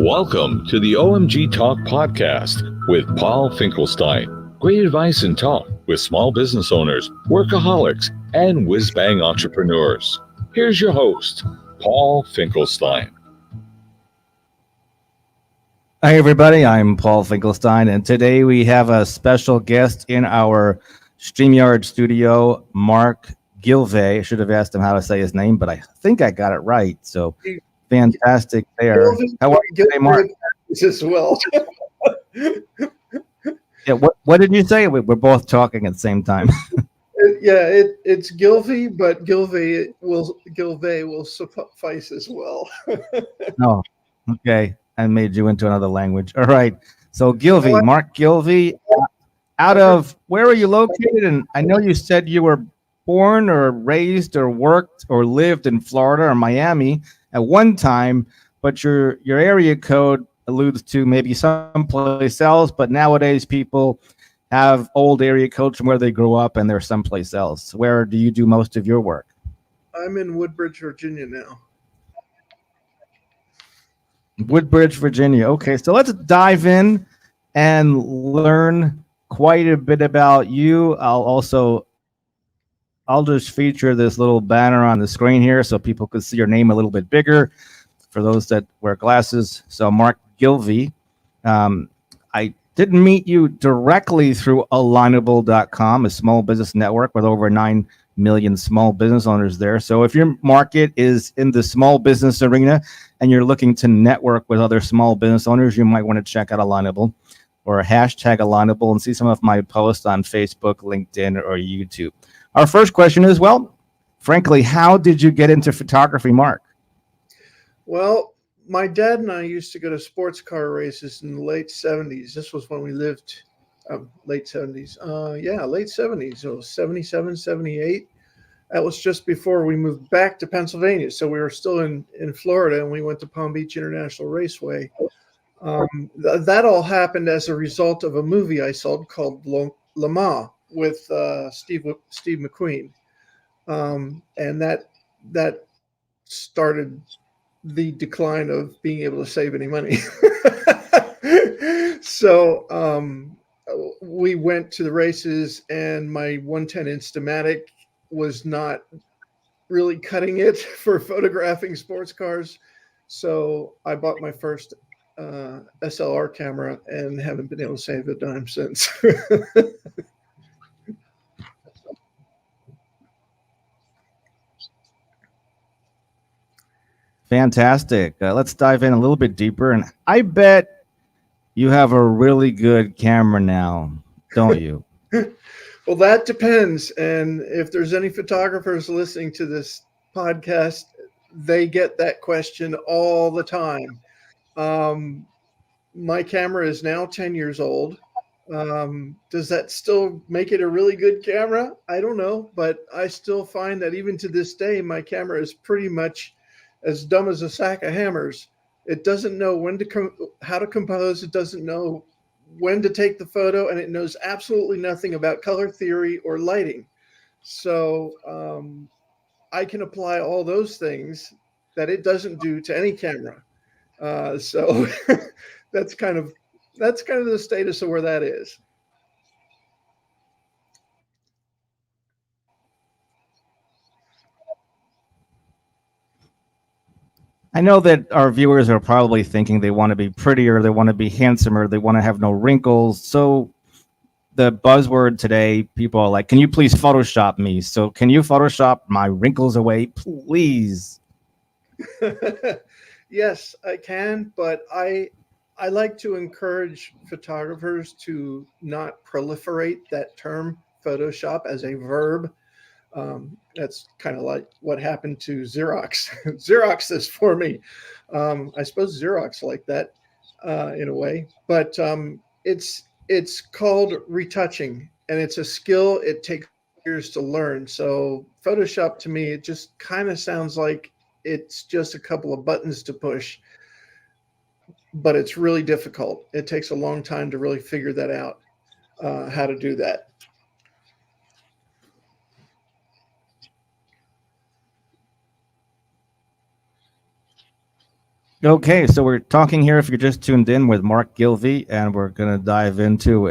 Welcome to the OMG Talk podcast with Paul Finkelstein. Great advice and talk with small business owners, workaholics, and whiz-bang entrepreneurs. Here's your host, Paul Finkelstein. Hi, everybody. I'm Paul Finkelstein, and today we have a special guest in our StreamYard studio, Mark Gilvey. I should have asked him how to say his name, but I think I got it right. So fantastic there. How are you today, Mark? As well. Yeah. What did you say? We're both talking at the same time. It's Gilvey, but Gilvey will suffice as well. Oh, okay. I made you into another language. All right. So Gilvey, Mark Gilvey, out of where are you located? And I know you said you were born or raised or worked or lived in Florida or Miami at one time, but your area code alludes to maybe someplace else. But nowadays, people have old area codes from where they grew up, and they're someplace else. Where do you do most of your work? I'm in Woodbridge, Virginia now. Woodbridge, Virginia. Okay, so let's dive in and learn quite a bit about you. I'll just feature this little banner on the screen here so people can see your name a little bit bigger for those that wear glasses. So Mark Gilvey, I didn't meet you directly through alignable.com, a small business network with over 9 million small business owners there. So if your market is in the small business arena and you're looking to network with other small business owners, you might want to check out Alignable or hashtag Alignable and see some of my posts on Facebook, LinkedIn, or YouTube. Our first question is, well, frankly, how did you get into photography, Mark? Well, my dad and I used to go to sports car races in the late 70s. This was when we lived late 70s. Late 70s. It was 77, 78. That was just before we moved back to Pennsylvania. So we were still in Florida, and we went to Palm Beach International Raceway. That all happened as a result of a movie I saw called Le Mans with Steve McQueen. And that started the decline of being able to save any money. So we went to the races, and my 110 Instamatic was not really cutting it for photographing sports cars. So I bought my first SLR camera and haven't been able to save a dime since. Fantastic. Let's dive in a little bit deeper. And I bet you have a really good camera now, don't you? Well, that depends. And if there's any photographers listening to this podcast, they get that question all the time. My camera is now 10 years old. Does that still make it a really good camera? I don't know, but I still find that even to this day, my camera is pretty much as dumb as a sack of hammers. It doesn't know how to compose. It doesn't know when to take the photo, and it knows absolutely nothing about color theory or lighting. So I can apply all those things that it doesn't do to any camera. So that's kind of the status of where that is. I know that our viewers are probably thinking they want to be prettier, they want to be handsomer, they want to have no wrinkles. So the buzzword today, people are like, can you please Photoshop me? So can you Photoshop my wrinkles away, please? Yes, I can, but I like to encourage photographers to not proliferate that term Photoshop as a verb. That's kind of like what happened to Xerox. Xerox this for me. I suppose Xerox like that in a way, but it's called retouching, and it's a skill. It takes years to learn. So Photoshop to me, it just kind of sounds like it's just a couple of buttons to push, but it's really difficult. It takes a long time to really figure that out, how to do that. Okay, so we're talking here, if you're just tuned in, with Mark Gilvey, and we're going to dive into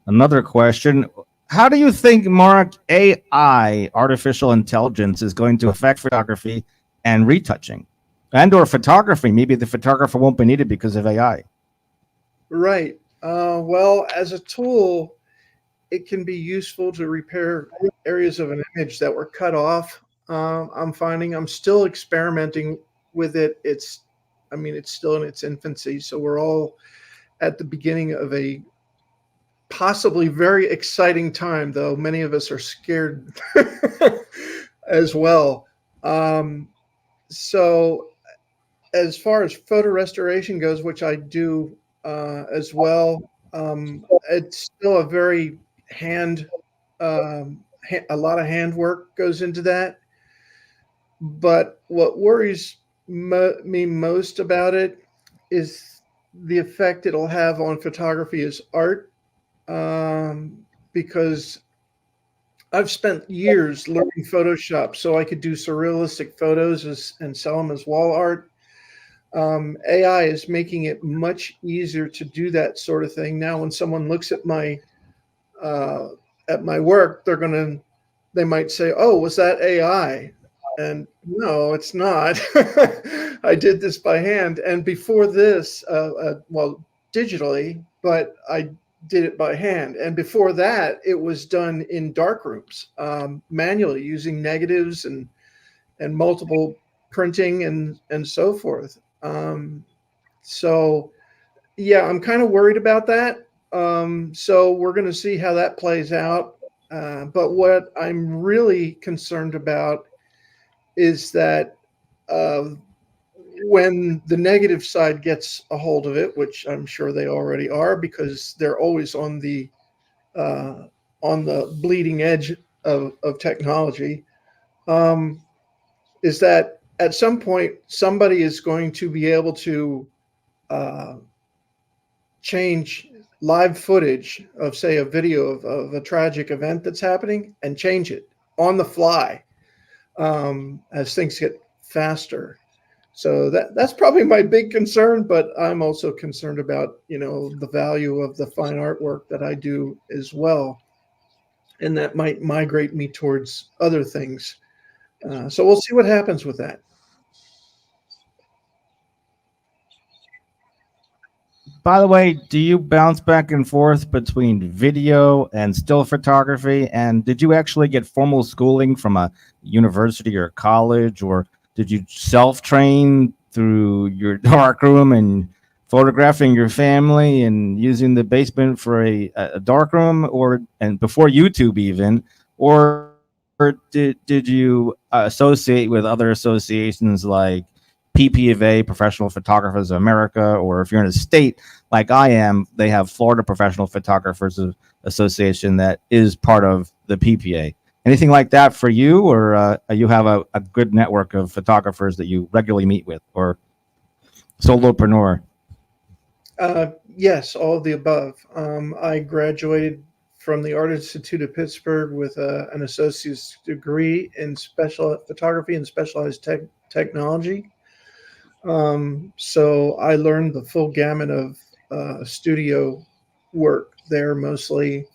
another question. How do you think, Mark, AI, artificial intelligence, is going to affect photography and retouching, and or photography? Maybe the photographer won't be needed because of AI. Right. Well, as a tool, it can be useful to repair areas of an image that were cut off. I'm finding I'm still experimenting with it. I mean, it's still in its infancy. So we're all at the beginning of a possibly very exciting time, though many of us are scared as well. Um, so, as far as photo restoration goes, which I do as well, it's still a very hand, a lot of handwork goes into that. But what worries me most about it is the effect it'll have on photography as art, because I've spent years learning Photoshop so I could do surrealistic photos and sell them as wall art. AI is making it much easier to do that sort of thing. Now, when someone looks uh, at my work, they might say, "Oh, was that AI?" And no, it's not. I did this by hand, and before this, well, digitally, but I did it by hand. And before that, it was done in dark rooms, manually using negatives and multiple printing and so forth. So yeah, I'm kind of worried about that. So we're going to see how that plays out. But what I'm really concerned about is that uh, when the negative side gets a hold of it, which I'm sure they already are, because they're always uh, on the bleeding edge of technology, um, is that at some point somebody is going to be able to uh, change live footage of, say, a video of a tragic event that's happening and change it on the fly, as things get faster. So that's probably my big concern, but I'm also concerned about, the value of the fine artwork that I do as well, and that might migrate me towards other things. So we'll see what happens with that. By the way, do you bounce back and forth between video and still photography? And did you actually get formal schooling from a university or college, or did you self train through your darkroom and photographing your family and using the basement for a darkroom, or and before YouTube even, or did you associate with other associations like PPFA, Professional Photographers of America, or if you're in a state like I am, they have Florida Professional Photographers Association that is part of the PPA. Anything like that for you, or you have a good network of photographers that you regularly meet with, or solopreneur? Yes, all of the above. I graduated from the Art Institute of Pittsburgh with an associate's degree in special photography and specialized technology. So I learned the full gamut of studio work there mostly.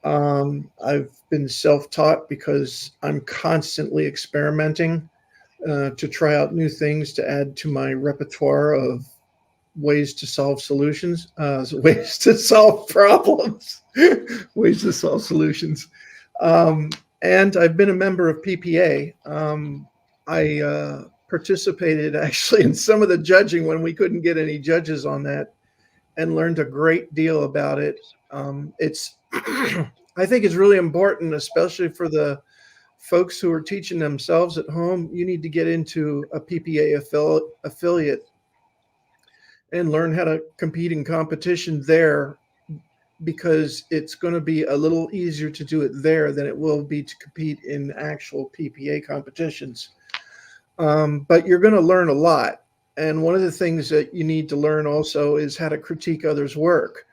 I've been self taught because I'm constantly experimenting to try out new things to add to my repertoire of ways to solve solutions, ways to solve problems, ways to solve solutions. Um, and I've been a member of PPA. I participated actually in some of the judging when we couldn't get any judges on that, and learned a great deal about it. It's I think it's really important, especially for the folks who are teaching themselves at home. You need to get into a PPA affiliate and learn how to compete in competition there, because it's going to be a little easier to do it there than it will be to compete in actual PPA competitions. But you're going to learn a lot. And one of the things that you need to learn also is how to critique others' work.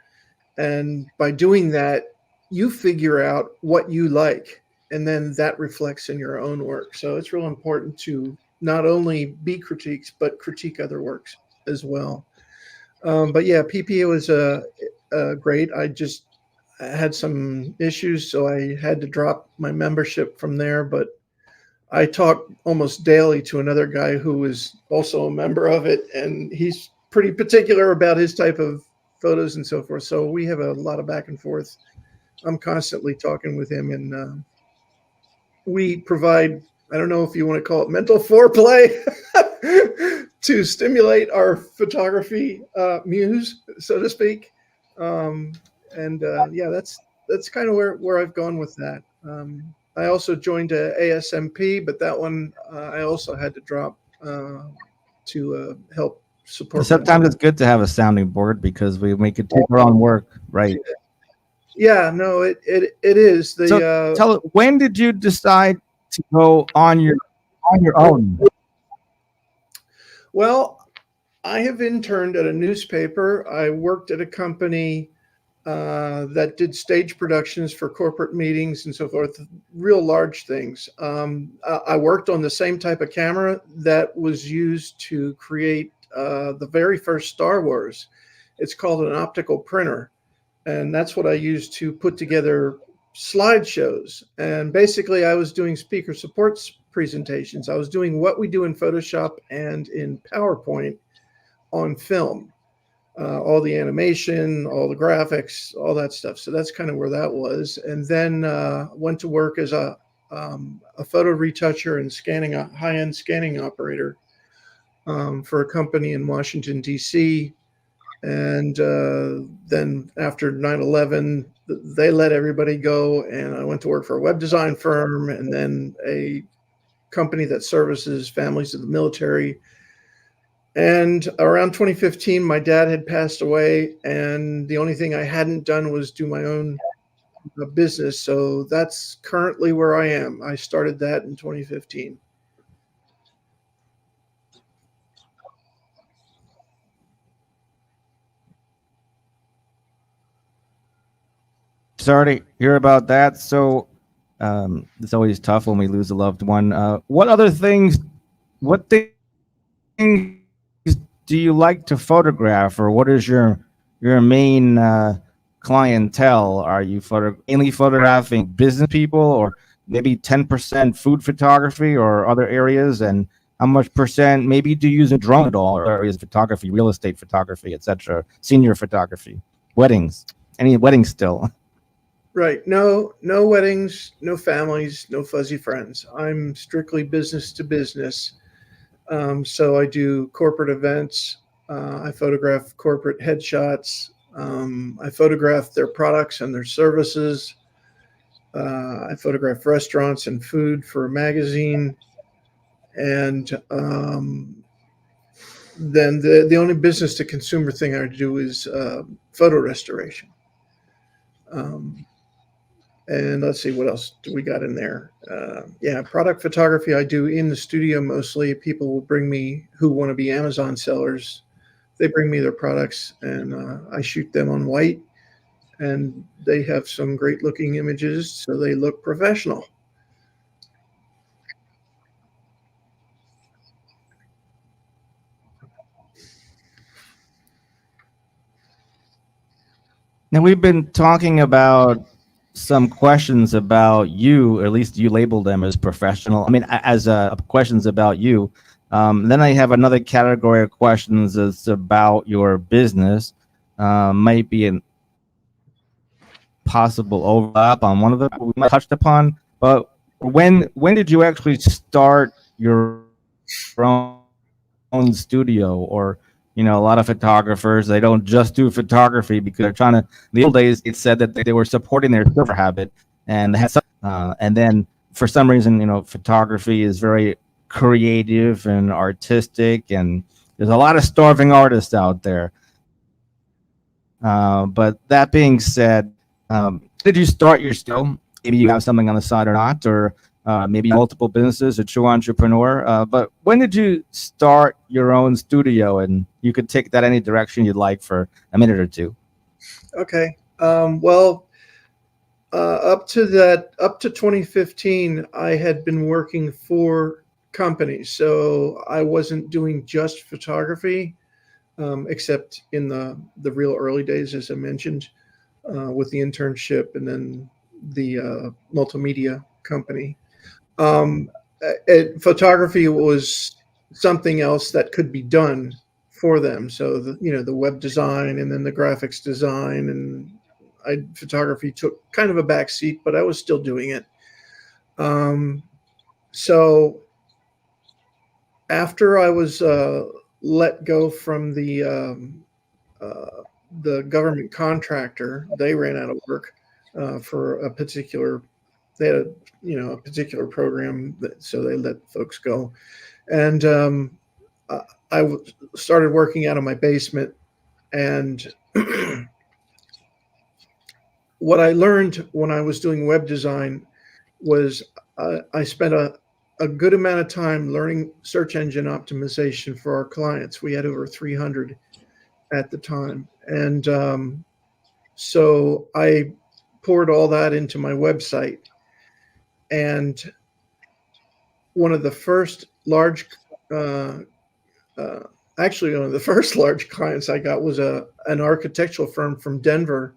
And by doing that, you figure out what you like, and then that reflects in your own work. So it's real important to not only be critiqued, but critique other works. as well. But yeah, PPA was great. I had some issues, so I had to drop my membership from there. But I talk almost daily to another guy who is also a member of it, and he's pretty particular about his type of photos and so forth. So we have a lot of back and forth. I'm constantly talking with him, and we provide, I don't know if you want to call it mental foreplay to stimulate our photography muse, so to speak. Yeah, that's kind of where I've gone with that. I also joined a ASMP, but that one I also had to drop to help support. Sometimes it's good to have a sounding board because we could take our own work, right? Yeah, no, it is. So tell it, when did you decide to go on your own? Well, I have interned at a newspaper. I worked at a company that did stage productions for corporate meetings and so forth, real large things. I worked on the same type of camera that was used to create the very first Star Wars. It's called an optical printer. And that's what I used to put together slideshows. And basically, I was doing speaker support presentations. I was doing what we do in Photoshop and in PowerPoint on film. All the animation, all the graphics, all that stuff. So that's kind of where that was. And then went to work as a photo retoucher and a high-end scanning operator for a company in Washington, D.C. And then after 9/11, they let everybody go. And I went to work for a web design firm and then a company that services families of the military. And around 2015, my dad had passed away, and the only thing I hadn't done was do my own business. So that's currently where I am. I started that in 2015. Sorry to hear about that. So it's always tough when we lose a loved one. What things do you like to photograph, or what is your main clientele? Are you mainly photographing business people, or maybe 10% food photography or other areas? And how much percent maybe do you use a drone at all, or areas of photography, real estate photography, etc., senior photography, weddings, any weddings still? Right. No weddings, no families, no fuzzy friends. I'm strictly business to business. So I do corporate events. I photograph corporate headshots. I photograph their products and their services. I photograph restaurants and food for a magazine. And then the only business to consumer thing I do is photo restoration. And let's see, what else do we got in there? Yeah, product photography I do in the studio mostly. People will bring me who want to be Amazon sellers. They bring me their products, and I shoot them on white. And they have some great looking images, so they look professional. Now we've been talking about some questions about you, or at least you labeled them as professional. I mean, as questions about you. Then I have another category of questions that's about your business. Might be a possible overlap on one of them we might touched upon. But when did you actually start your own studio? Or a lot of photographers, they don't just do photography because they're trying to. The old days, it said that they were supporting their surfer habit, and they had some, and then for some reason, photography is very creative and artistic, and there's a lot of starving artists out there. But that being said, did you start your studio? Maybe you have something on the side or not, or maybe multiple businesses, a true entrepreneur. But when did you start your own studio? And you could take that any direction you'd like for a minute or two. Okay. Well, up to 2015, I had been working for companies, so I wasn't doing just photography. except in the real early days, as I mentioned, with the internship and then the multimedia company. Photography was something else that could be done for them. So the web design and then the graphics design, and photography took kind of a back seat, but I was still doing it. So after I was let go from the government contractor, they ran out of work for a particular. They had a particular program, so they let folks go, and started working out of my basement. And what I learned when I was doing web design was I spent a good amount of time learning search engine optimization for our clients. We had over 300 at the time. And so I poured all that into my website. And one of the first large, actually one of the first large clients I got was an architectural firm from Denver.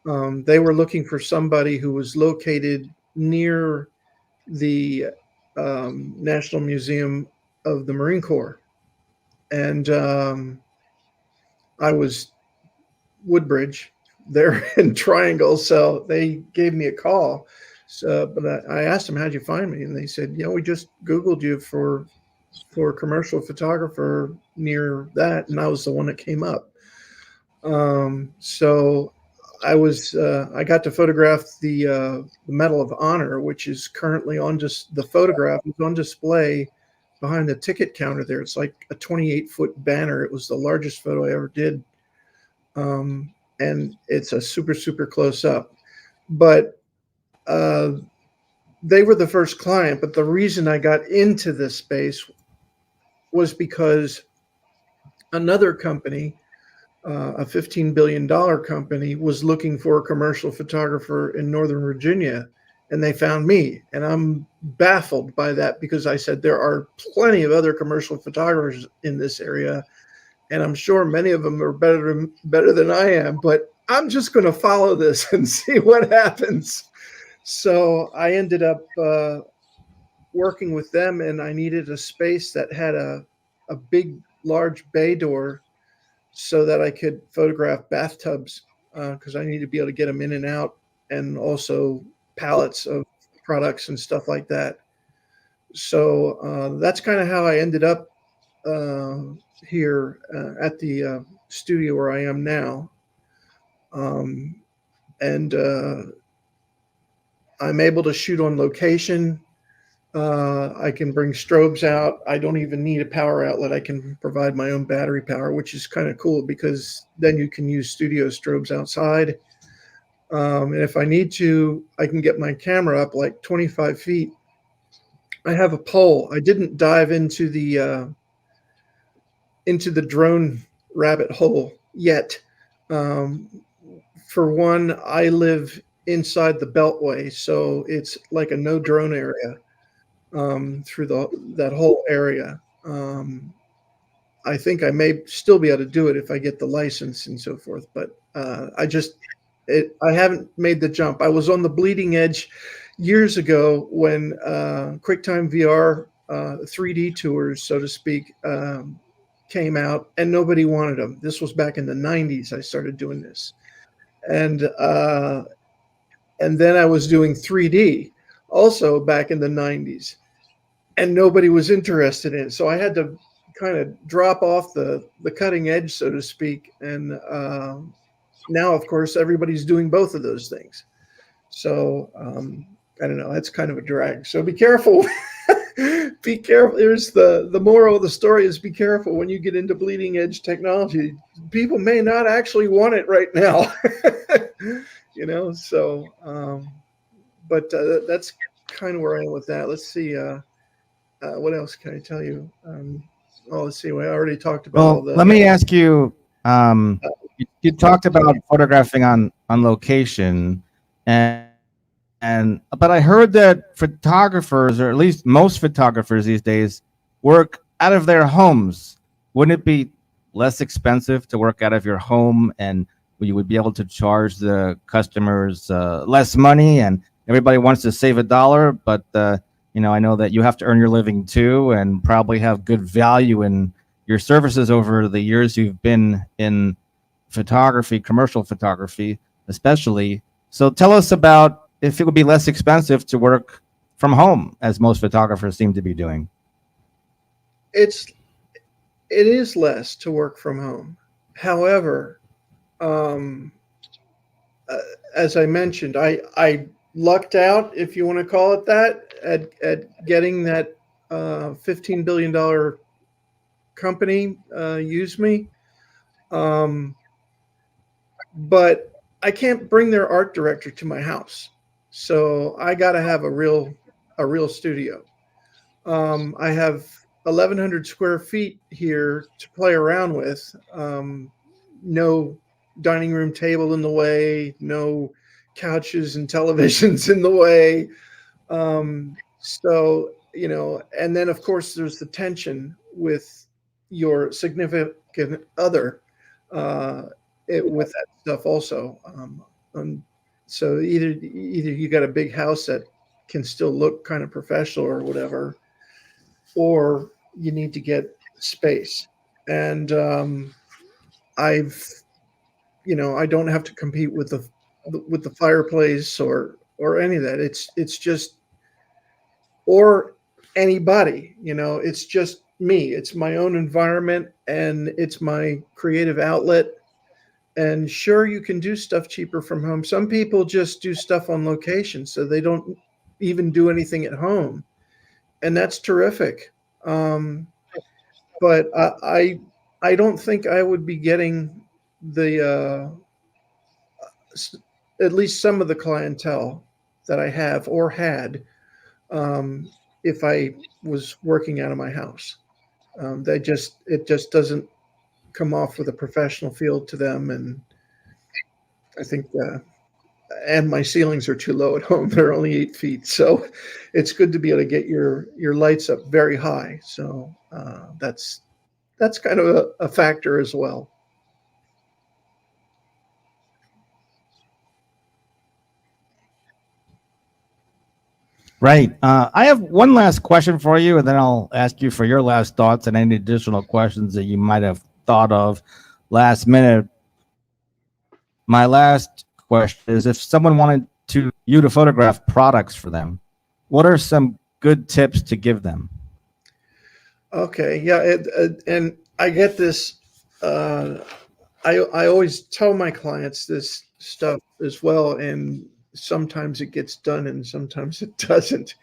They were looking for somebody who was located near the National Museum of the Marine Corps. And I was Woodbridge there in Triangle. So they gave me a call. So, but I asked them, how'd you find me? And they said, we just Googled you for commercial photographer near that. And I was the one that came up. So I got to photograph the Medal of Honor, which is currently the photograph is on display behind the ticket counter there. It's like a 28-foot banner. It was the largest photo I ever did. And it's a super, super close up. But they were the first client. But the reason I got into this space was because another company, a $15 billion company, was looking for a commercial photographer in Northern Virginia, and they found me. And I'm baffled by that, because I said there are plenty of other commercial photographers in this area, and I'm sure many of them are better than I am, but I'm just going to follow this and see what happens. So I ended up working with them, and I needed a space that had a big, large bay door so that I could photograph bathtubs, because I need to be able to get them in and out, and also pallets of products and stuff like that. So that's kind of how I ended up here at the studio where I am now. And I'm able to shoot on location. I can bring strobes out. I don't even need a power outlet. I can provide my own battery power, which is kind of cool, because then you can use studio strobes outside. And if I need to, I can get my camera up like 25 feet. I have a pole. I didn't dive into the drone rabbit hole yet. For one, I live inside the Beltway, so it's like a no drone area. Through that whole area. I think I may still be able to do it if I get the license and so forth, but I haven't made the jump. I was on the bleeding edge years ago when QuickTime VR 3D tours, so to speak, came out, and nobody wanted them. This was back in the 90s. I started doing this, and then I was doing 3D also back in the 90s, and nobody was interested in it. So I had to kind of drop off the cutting edge, so to speak. And now, of course, everybody's doing both of those things. So I don't know, that's kind of a drag. So be careful. Be careful. There's the moral of the story is be careful when you get into bleeding edge technology. People may not actually want it right now. So but that's kind of where I am with that. Let's see. What else can I tell you? Let's see. We already talked about all the. Let me ask you. You talked about photographing on location, but I heard that photographers, or at least most photographers these days, work out of their homes. Wouldn't it be less expensive to work out of your home, and you would be able to charge the customers less money, and everybody wants to save $1, but I know that you have to earn your living too, and probably have good value in your services over the years you've been in photography, commercial photography, especially. So tell us about if it would be less expensive to work from home, as most photographers seem to be doing. It is less to work from home. However, as I mentioned, I lucked out, if you want to call it that, at getting that $15 billion company use me. But I can't bring their art director to my house, so I got to have a real studio. I have 1,100 square feet here to play around with. No dining room table in the way, no couches and televisions in the way. So, and then of course there's the tension with your significant other with that stuff also. So either you got a big house that can still look kind of professional or whatever, or you need to get space. And I don't have to compete with the fireplace or any of that. It's just, or anybody, it's just me. It's my own environment, and it's my creative outlet. And sure, you can do stuff cheaper from home. Some people just do stuff on location, so they don't even do anything at home, and that's terrific. But I don't think I would be getting the at least some of the clientele that I have or had if I was working out of my house. It just doesn't come off with a professional feel to them, and I think and my ceilings are too low at home. They're only 8 feet, so it's good to be able to get your lights up very high. So that's kind of a factor as well. Right. I have one last question for you, and then I'll ask you for your last thoughts and any additional questions that you might have thought of last minute. My last question is, if someone wanted you to photograph products for them, what are some good tips to give them? Okay. Yeah. And I get this. I always tell my clients this stuff as well, and sometimes it gets done and sometimes it doesn't.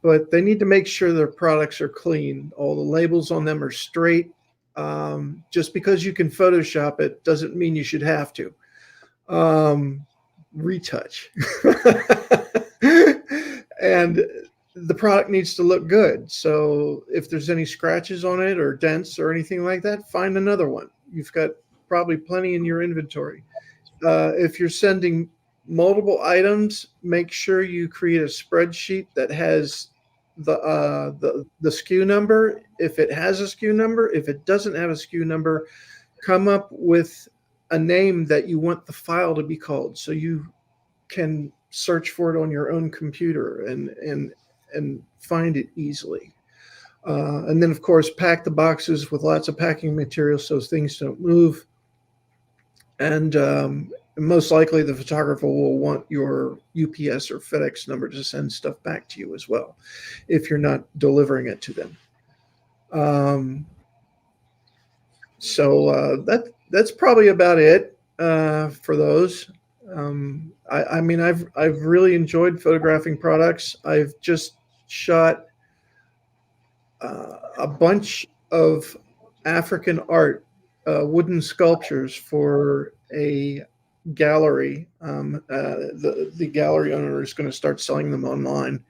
But they need to make sure their products are clean. All the labels on them are straight. Just because you can Photoshop it doesn't mean you should have to. Retouch. And the product needs to look good. So if there's any scratches on it or dents or anything like that, find another one. You've got probably plenty in your inventory. If you're sending multiple items, make sure you create a spreadsheet that has the SKU number. If it has a SKU number, if it doesn't have a SKU number, come up with a name that you want the file to be called, so you can search for it on your own computer and find it easily. And then, of course, pack the boxes with lots of packing material so things don't move. And most likely the photographer will want your UPS or FedEx number to send stuff back to you as well, if you're not delivering it to them. So that's probably about it for those. I mean, I've really enjoyed photographing products. I've just shot a bunch of African art, wooden sculptures for a gallery. The gallery owner is going to start selling them online,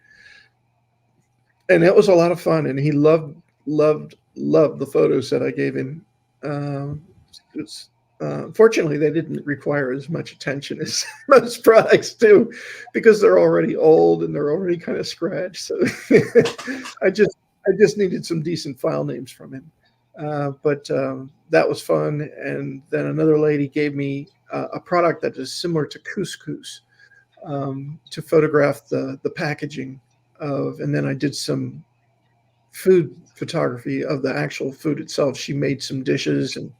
and it was a lot of fun. And he loved the photos that I gave him. Fortunately, they didn't require as much attention as most products do, because they're already old and they're already kind of scratched. So I just needed some decent file names from him. But that was fun. And then another lady gave me a product that is similar to couscous to photograph the packaging of, and then I did some food photography of the actual food itself. She made some dishes and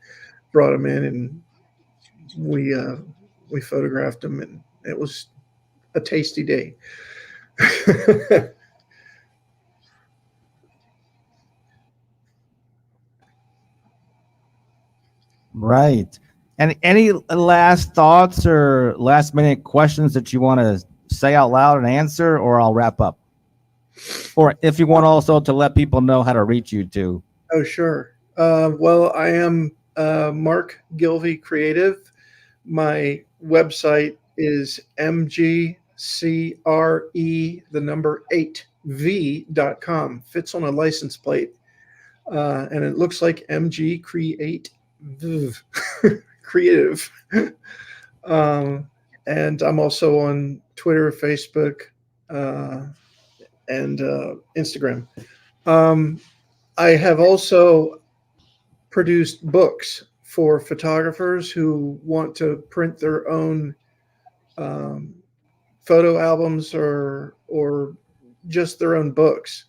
brought them in, and we photographed them, and it was a tasty day. Right. And any last thoughts or last minute questions that you want to say out loud and answer, or I'll wrap up? Or if you want also to let people know how to reach you too. Oh, sure. Well, I am Mark Gilvey Creative. My website is mgcre, the number 8v.com. Fits on a license plate. And it looks like MG Create Creative. And I'm also on Twitter, Facebook, and Instagram. I have also produced books for photographers who want to print their own photo albums or just their own books.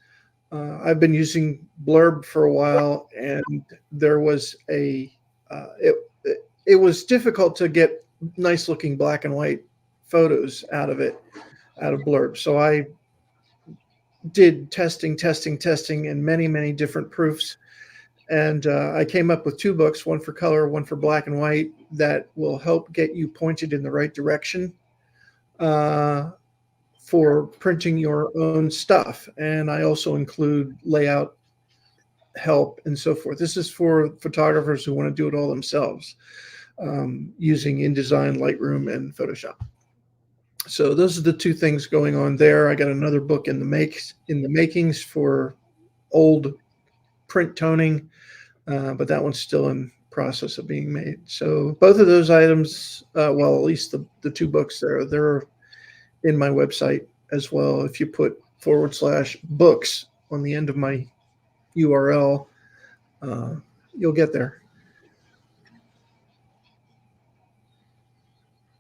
I've been using Blurb for a while, and there was it was difficult to get nice looking black and white photos out of Blurb. So I did testing, and many different proofs. And I came up with 2 books, one for color, one for black and white, that will help get you pointed in the right direction for printing your own stuff. And I also include layout help and so forth. This is for photographers who want to do it all themselves using InDesign, Lightroom, and Photoshop. So those are the 2 things going on there. I got another book in the makings for old print toning, but that one's still in process of being made. So both of those items, well, at least the 2 books they're in my website as well. If you put /books on the end of my URL, you'll get there.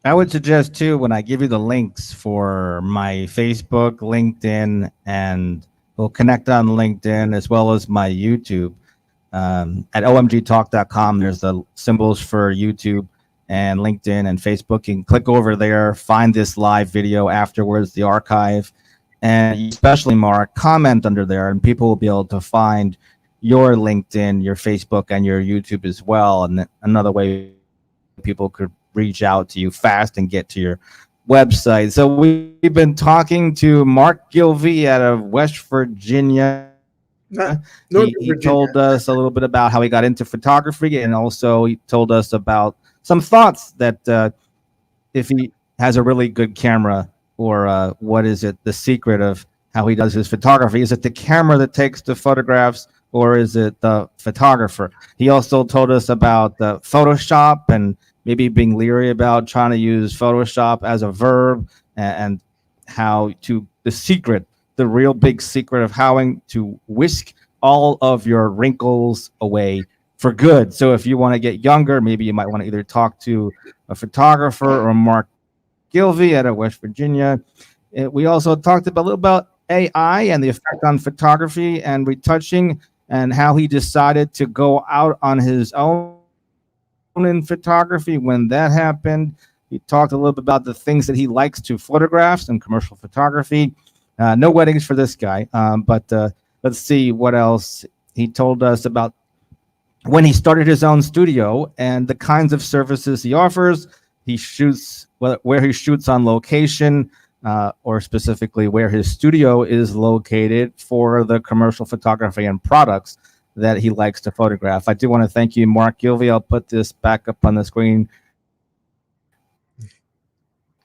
I would suggest too, when I give you the links for my Facebook, LinkedIn, and we'll connect on LinkedIn as well as my YouTube. At omgtalk.com, there's the symbols for YouTube and LinkedIn and Facebook. You can click over there, find this live video afterwards, the archive, and especially, Mark, comment under there, and people will be able to find your LinkedIn, your Facebook, and your YouTube as well. And another way people could reach out to you fast and get to your website. So we've been talking to Mark Gilvey out of West Virginia. He told us a little bit about how he got into photography, and also he told us about some thoughts that if he has a really good camera, or what is it, the secret of how he does his photography. Is it the camera that takes the photographs, or is it the photographer? He also told us about the Photoshop and maybe being leery about trying to use Photoshop as a verb, and how to the real big secret of how to whisk all of your wrinkles away for good. So if you want to get younger, maybe you might want to either talk to a photographer or Mark Gilvey out of West Virginia. We also talked a little about AI and the effect on photography and retouching, and how he decided to go out on his own in photography when that happened. He talked a little bit about the things that he likes to photograph and commercial photography. No weddings for this guy, but let's see what else he told us about when he started his own studio and the kinds of services he offers. He shoots where he shoots on location, or specifically where his studio is located for the commercial photography and products that he likes to photograph. I do want to thank you, Mark Gilvey. I'll put this back up on the screen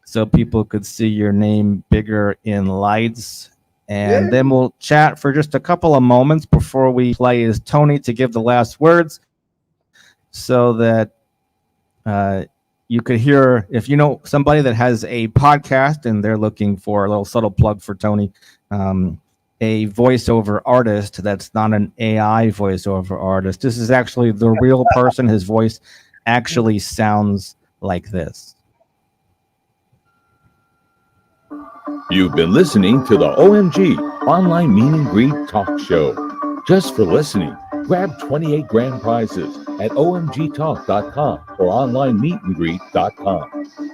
so people could see your name bigger in lights. And then we'll chat for just a couple of moments before we play is Tony to give the last words, so that you could hear, if you know somebody that has a podcast and they're looking for a little subtle plug for Tony, a voiceover artist that's not an AI voiceover artist. This is actually the real person. His voice actually sounds like this. You've been listening to the OMG Online Meet and Greet Talk Show. Just for listening, grab 28 grand prizes at omgtalk.com or onlinemeetandgreet.com.